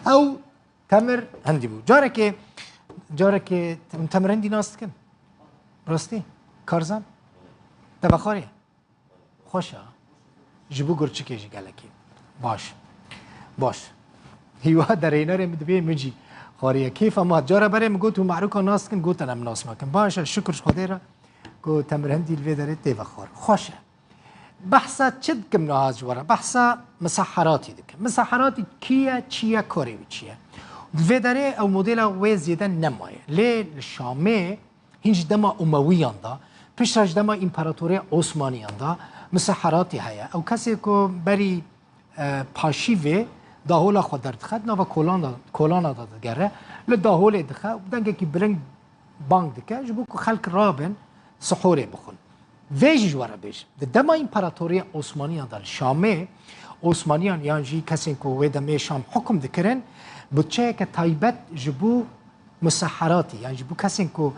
او تمر هندی بو جاره که تمر هندی ناست کن راستی کارزان دبخوری خوشا جبو گرچه جی گلکی باش هیوا در اینا رو مدبی مجی خاریه کیف ما جاره برای مگو تو معروکا ناست کن گوتن هم ناس مکن باشه شکرش خدا را گو تمر هندی الوی داره دبخور خوشه بحثا چد کم نهاز جوارا بحثا مسحراتی دکه مسحراتی کیه چیه کاری چیه الوی داره او مدل وی زیده نمایه لی شامه هنج دما امویان دا پیش دما امپراتوری عثمانیان دا مسحراتی هیا او کسی که بری پاشیوه داهولا خود در دخد نوا کولانا داد گره ل داهول دخه بدنگه کی برنگ بانک دکه جبو که خلق رابن سحوره بخون ویج جواره بیش دما امپراتوری عثمانیان در شامه عثمانیان یعنی جی کسی که وی دمی شام حکم دکرن بچه که تایبت جبو مسحراتی یعنی جبو کسی که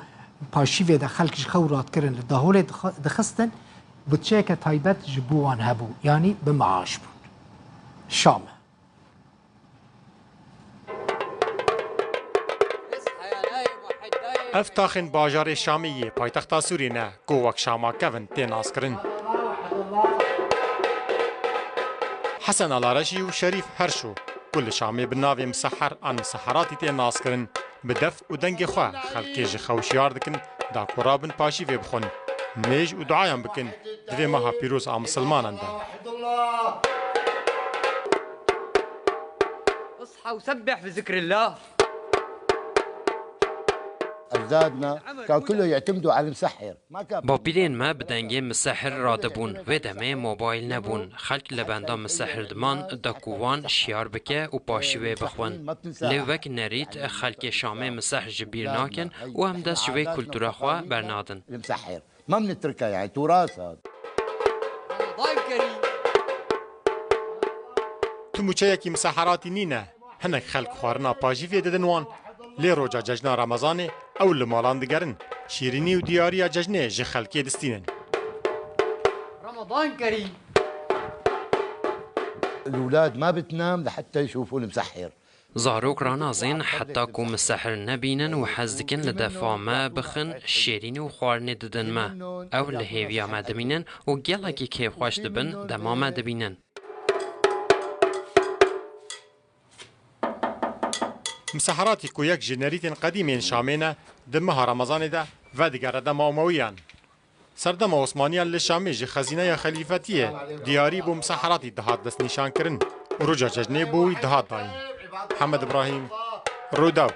پاشیوه ده خلقش خورات کرن ل داهول دخستن بچه که تایبت جبو وان هبو یعنی به معاش بود شامه افتاخن باجار شامیه پایتخت سوری نه گوک شاما کون تیناس کرن حسن الارشی و شریف هرشو کل شامی بناوی مسحر آن مسحراتی تیناس کرن بدف و دنگ خواه خلقی جی خوشیار دکن دا قرابن پاشی وی بخون میج و دعایم بکن دوی ماها پیروز آم مسلمانان دا اصحى وسبح في ذكر الله أجدادنا كان كله يعتمدوا على المسحر ما كان با پیرین ما بدنگی مسحر را دبون و دمه موبایل نبون خلق لبنده مسحر دمان دا کووان شیار بکه و پاشوه بخون لوک نرید خلق شامه مسحر جبیر ناکن و هم دست شوه کلتورا خواه برنادن المسحر ما بنتركها يعني تراث هذا رمضان كريم تو موچه یکی مسحراتی نینه هنک خلق خوارنا پاجی وی ددنوان لی روجا ججنا رمضان او لمالان دگرن شیرینی و دیاریا ججنه جه خلقی دستینن رمضان كريم الأولاد ما بتنام لحتى يشوفوا المسحر زاروک را نازین حتی که مسحر نبینن و حزدکن لدفاع ما بخن شیرین و خوارن ددن ما او لحیویا ما دبینن و گلگی که خوش دبن دما ما دبینن مسحراتی کو یک جنریتین قدیمین شامینه دمها رمضان ده و دیگر دم امویان سردم عثمانیان لشامی جه خزینه خلیفتیه دیاری بو مسحراتی دهات دست نشان کرن و رجا ججنه بوی دهات داین محمد ابراهیم روداو